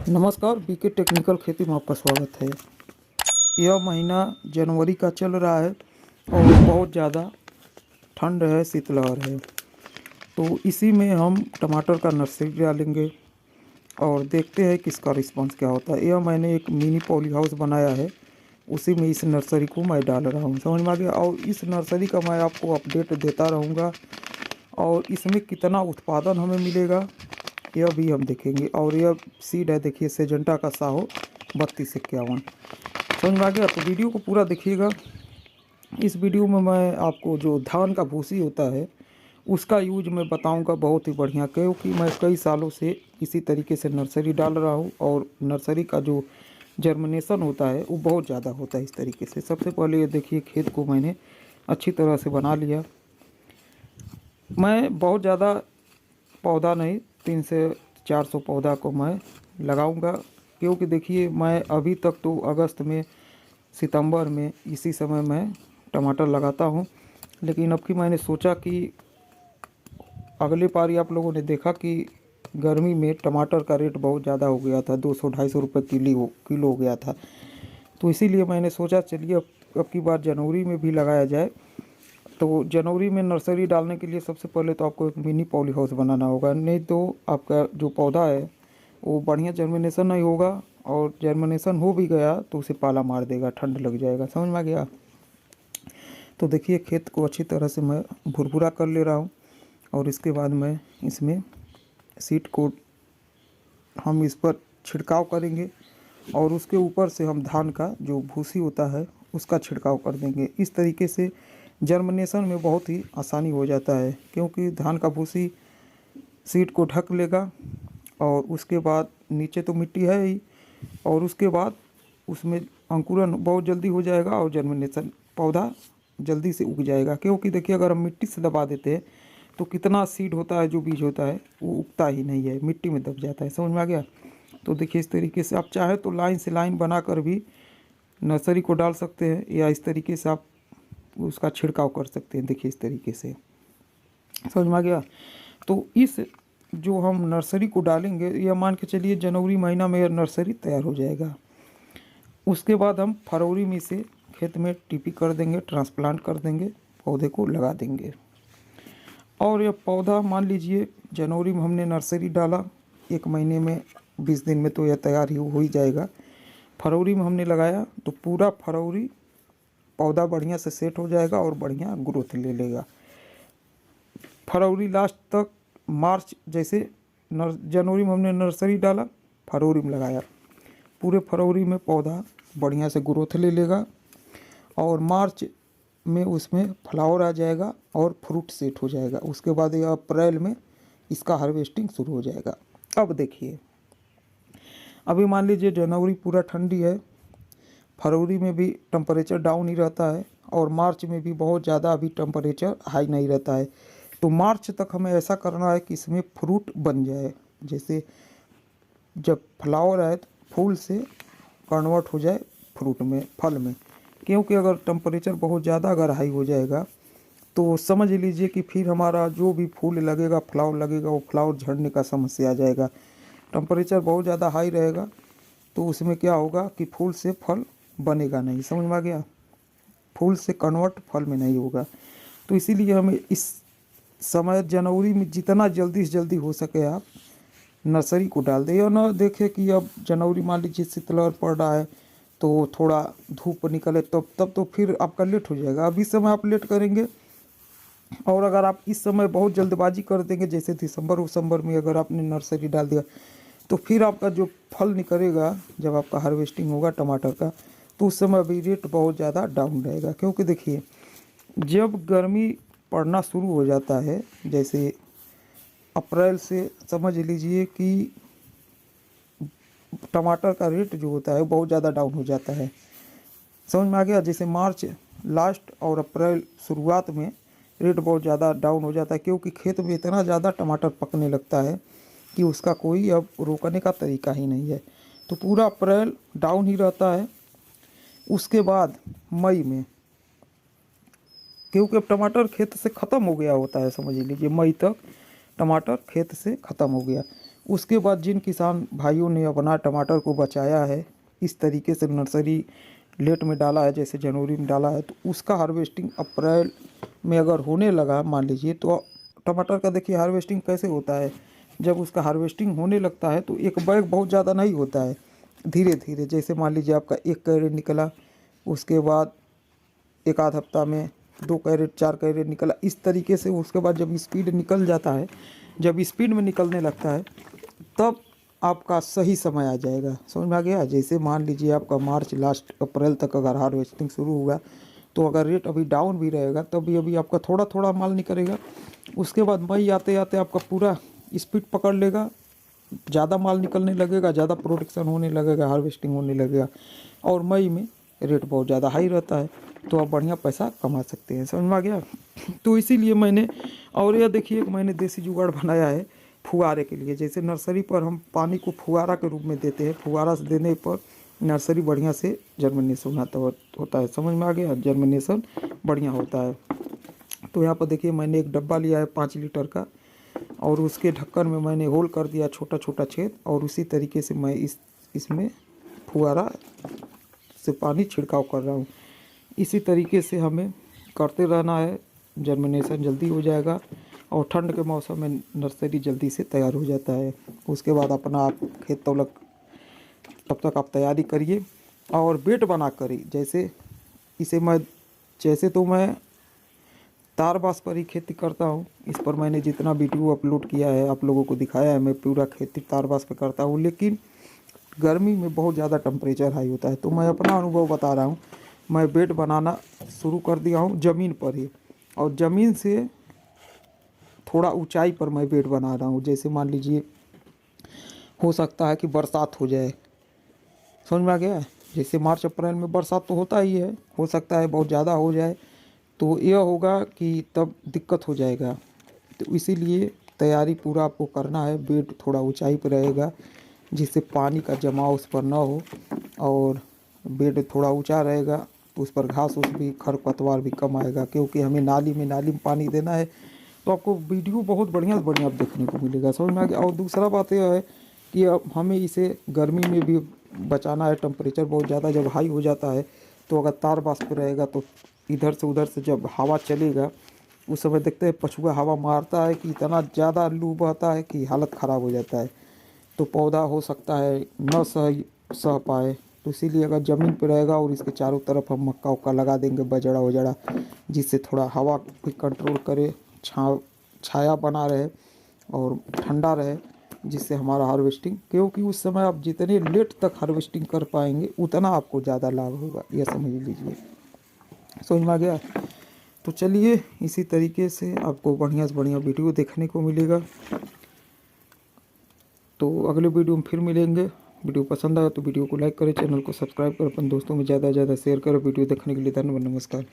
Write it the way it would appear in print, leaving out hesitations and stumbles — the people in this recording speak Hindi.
नमस्कार, बीके टेक्निकल खेती में आपका स्वागत है। यह महीना जनवरी का चल रहा है और बहुत ज़्यादा ठंड है, शीतलहर है। तो इसी में हम टमाटर का नर्सरी डालेंगे और देखते हैं किसका रिस्पांस क्या होता है। यह मैंने एक मिनी पॉली हाउस बनाया है, उसी में इस नर्सरी को मैं डाल रहा हूँ, समझ में आ गया। और इस नर्सरी का मैं आपको अपडेट देता रहूँगा और इसमें कितना उत्पादन हमें मिलेगा यह भी हम देखेंगे। और यह सीड है, देखिए सेजेंटा का साहो 3251, समझ में आ गया। तो वीडियो को पूरा देखिएगा। इस वीडियो में मैं आपको जो धान का भूसी होता है उसका यूज मैं बताऊंगा बहुत ही बढ़िया, क्योंकि मैं कई सालों से इसी तरीके से नर्सरी डाल रहा हूं और नर्सरी का जो जर्मिनेशन होता है वो बहुत ज़्यादा होता है इस तरीके से। सबसे पहले ये देखिए, खेत को मैंने अच्छी तरह से बना लिया। मैं बहुत ज़्यादा पौधा नहीं, 300 से 400 पौधा को मैं लगाऊंगा, क्योंकि देखिए मैं अभी तक तो अगस्त में, सितंबर में इसी समय मैं टमाटर लगाता हूं। लेकिन अब की मैंने सोचा कि अगले पारी आप लोगों ने देखा कि गर्मी में टमाटर का रेट बहुत ज़्यादा हो गया था, 200-250 रुपये किलो हो गया था। तो इसीलिए मैंने सोचा चलिए अब की बार जनवरी में भी लगाया जाए। तो जनवरी में नर्सरी डालने के लिए सबसे पहले तो आपको एक मिनी पॉली हाउस बनाना होगा, नहीं तो आपका जो पौधा है वो बढ़िया जर्मिनेशन नहीं होगा, और जर्मिनेशन हो भी गया तो उसे पाला मार देगा, ठंड लग जाएगा, समझ में आ गया। तो देखिए खेत को अच्छी तरह से मैं भुरभुरा कर ले रहा हूँ और इसके बाद मैं इसमें सीड को हम इस पर छिड़काव करेंगे और उसके ऊपर से हम धान का जो भूसी होता है उसका छिड़काव कर देंगे। इस तरीके से जर्मिनेशन में बहुत ही आसानी हो जाता है, क्योंकि धान का भूसी सीड को ढक लेगा और उसके बाद नीचे तो मिट्टी है ही, और उसके बाद उसमें अंकुरन बहुत जल्दी हो जाएगा और जर्मिनेशन पौधा जल्दी से उग जाएगा। क्योंकि देखिए अगर हम मिट्टी से दबा देते हैं तो कितना सीड होता है, जो बीज होता है वो उगता ही नहीं है, मिट्टी में दब जाता है, समझ में आ गया। तो देखिए इस तरीके से आप चाहे तो लाइन से लाइन बनाकर भी नर्सरी को डाल सकते हैं, या इस तरीके से आप उसका छिड़काव कर सकते हैं। देखिए इस तरीके से, समझ में आ गया। तो इस जो हम नर्सरी को डालेंगे, यह मान के चलिए जनवरी महीना में यह नर्सरी तैयार हो जाएगा। उसके बाद हम फरवरी में इसे खेत में टीपी कर देंगे, ट्रांसप्लांट कर देंगे, पौधे को लगा देंगे। और यह पौधा मान लीजिए जनवरी में हमने नर्सरी डाला, 1 महीने में 20 दिन में तो यह तैयार ही हो ही जाएगा। फरवरी में हमने लगाया तो पूरा फरवरी पौधा बढ़िया से सेट हो जाएगा और बढ़िया ग्रोथ ले लेगा। फरवरी लास्ट तक, मार्च जैसे जनवरी में हमने नर्सरी डाला, फरवरी में लगाया, पूरे फरवरी में पौधा बढ़िया से ग्रोथ ले लेगा और मार्च में उसमें फ्लावर आ जाएगा और फ्रूट सेट हो जाएगा। उसके बाद ये अप्रैल में इसका हार्वेस्टिंग शुरू हो जाएगा। अब देखिए, अभी मान लीजिए जनवरी पूरा ठंडी है, फरवरी में भी टेम्परेचर डाउन ही रहता है और मार्च में भी बहुत ज़्यादा अभी टेम्परेचर हाई नहीं रहता है। तो मार्च तक हमें ऐसा करना है कि इसमें फ्रूट बन जाए, जैसे जब फ्लावर आए तो फूल से कन्वर्ट हो जाए फ्रूट में, फल में। क्योंकि अगर टेम्परेचर बहुत ज़्यादा अगर हाई हो जाएगा तो समझ लीजिए कि फिर हमारा जो भी फूल लगेगा, फ्लावर लगेगा, वो फ्लावर झड़ने का समस्या आ जाएगा। टेम्परेचर बहुत ज़्यादा हाई रहेगा तो उसमें क्या होगा कि फूल से फल बनेगा नहीं, समझ में आ गया, फूल से कन्वर्ट फल में नहीं होगा। तो इसीलिए हमें इस समय जनवरी में जितना जल्दी से जल्दी हो सके आप नर्सरी को डाल दें, और ना देखें कि अब जनवरी मान लीजिए शीतलहर पड़ रहा है तो थोड़ा धूप निकले तब तो फिर आपका लेट हो जाएगा। अब इस समय आप लेट करेंगे, और अगर आप इस समय बहुत जल्दबाजी कर देंगे, जैसे दिसंबर में अगर आपने नर्सरी डाल दिया, तो फिर आपका जो फल निकलेगा जब आपका हार्वेस्टिंग होगा टमाटर का, तो उस समय अभी रेट बहुत ज़्यादा डाउन रहेगा। क्योंकि देखिए जब गर्मी पड़ना शुरू हो जाता है, जैसे अप्रैल से समझ लीजिए कि टमाटर का रेट जो होता है बहुत ज़्यादा डाउन हो जाता है, समझ में आ गया। जैसे मार्च लास्ट और अप्रैल शुरुआत में रेट बहुत ज़्यादा डाउन हो जाता है, क्योंकि खेत में इतना ज़्यादा टमाटर पकने लगता है कि उसका कोई अब रोकने का तरीका ही नहीं है। तो पूरा अप्रैल डाउन ही रहता है। उसके बाद मई में, क्योंकि अब टमाटर खेत से ख़त्म हो गया होता है, समझ लीजिए मई तक टमाटर खेत से ख़त्म हो गया। उसके बाद जिन किसान भाइयों ने अपना टमाटर को बचाया है, इस तरीके से नर्सरी लेट में डाला है, जैसे जनवरी में डाला है, तो उसका हार्वेस्टिंग अप्रैल में अगर होने लगा मान लीजिए, तो टमाटर का देखिए हार्वेस्टिंग कैसे होता है। जब उसका हार्वेस्टिंग होने लगता है तो एक बैग बहुत ज़्यादा नहीं होता है, धीरे धीरे, जैसे मान लीजिए आपका 1 कैरेट निकला, उसके बाद एक आध हफ्ता में 2 कैरेट 4 कैरेट निकला, इस तरीके से। उसके बाद जब स्पीड निकल जाता है, जब स्पीड में निकलने लगता है, तब आपका सही समय आ जाएगा। समझ में आ गया। जैसे मान लीजिए आपका मार्च लास्ट अप्रैल तक अगर हार्वेस्टिंग शुरू हुआ, तो अगर रेट अभी डाउन भी रहेगा तब भी अभी आपका थोड़ा थोड़ा माल निकलेगा। उसके बाद मई आते आते आपका पूरा स्पीड पकड़ लेगा, ज़्यादा माल निकलने लगेगा, ज़्यादा प्रोडक्शन होने लगेगा, हार्वेस्टिंग होने लगेगा, और मई में रेट बहुत ज़्यादा हाई रहता है, तो आप बढ़िया पैसा कमा सकते हैं। समझ में आ गया। तो इसीलिए मैंने, और यह देखिए मैंने देसी जुगाड़ बनाया है फुहारे के लिए। जैसे नर्सरी पर हम पानी को फुहारा के रूप में देते हैं, फुहारा से देने पर नर्सरी बढ़िया से जर्मिनेशन होता है। समझ में आ गया, जर्मिनेशन बढ़िया होता है। तो यहाँ पर देखिए मैंने एक डब्बा लिया है 5 लीटर का, और उसके ढक्कन में मैंने होल कर दिया छोटा छोटा छेद, और उसी तरीके से मैं इसमें फुहारा से पानी छिड़काव कर रहा हूँ। इसी तरीके से हमें करते रहना है, जर्मिनेशन जल्दी हो जाएगा, और ठंड के मौसम में नर्सरी जल्दी से तैयार हो जाता है। उसके बाद अपना आप खेत तौलक, तब तक आप तैयारी करिए और बेट बना करिए। जैसे इसे मैं तारबास पर ही खेती करता हूँ। इस पर मैंने जितना वीडियो अपलोड किया है आप लोगों को दिखाया है, मैं पूरा खेती तारबास पर करता हूँ। लेकिन गर्मी में बहुत ज़्यादा टेम्परेचर हाई होता है, तो मैं अपना अनुभव बता रहा हूँ। मैं बेड बनाना शुरू कर दिया हूँ ज़मीन पर ही, और ज़मीन से थोड़ा ऊंचाई पर मैं बेड बना रहा हूँ। जैसे मान लीजिए हो सकता है कि बरसात हो जाए, समझ में आ गया। जैसे मार्च अप्रैल में बरसात तो होता ही है, हो सकता है बहुत ज़्यादा हो जाए, तो यह होगा कि तब दिक्कत हो जाएगा। तो इसीलिए तैयारी पूरा आपको करना है। बेड थोड़ा ऊंचाई पर रहेगा, जिससे पानी का जमाव उस पर ना हो, और बेड थोड़ा ऊंचा रहेगा तो उस पर घास उस भी खरपतवार भी कम आएगा, क्योंकि हमें नाली में पानी देना है। तो आपको वीडियो बहुत बढ़िया बढ़िया देखने को मिलेगा, समझ में आ गया। और दूसरा बात यह है कि अब हमें इसे गर्मी में भी बचाना है। टेम्परेचर बहुत ज़्यादा जब हाई हो जाता है, तो अगर तार बास पे रहेगा तो इधर से उधर से जब हवा चलेगा, उस समय देखते हैं पछुआ हवा मारता है कि इतना ज़्यादा लू बहता है कि हालत ख़राब हो जाता है। तो पौधा हो सकता है न सह पाए। तो इसीलिए अगर ज़मीन पे रहेगा और इसके चारों तरफ हम मक्का उक्का लगा देंगे, बजड़ा वजड़ा, जिससे थोड़ा हवा भी कंट्रोल करे, छाया बना रहे और ठंडा रहे, जिससे हमारा हार्वेस्टिंग, क्योंकि उस समय आप जितने लेट तक हार्वेस्टिंग कर पाएंगे उतना आपको ज़्यादा लाभ होगा, यह समझ लीजिए। समझ में आ गया। तो चलिए इसी तरीके से आपको बढ़िया से बढ़िया वीडियो देखने को मिलेगा। तो अगले वीडियो में फिर मिलेंगे। वीडियो पसंद आया तो वीडियो को लाइक करें, चैनल को सब्सक्राइब करें, अपन दोस्तों में ज़्यादा से ज़्यादा शेयर करें। वीडियो देखने के लिए धन्यवाद, नमस्कार।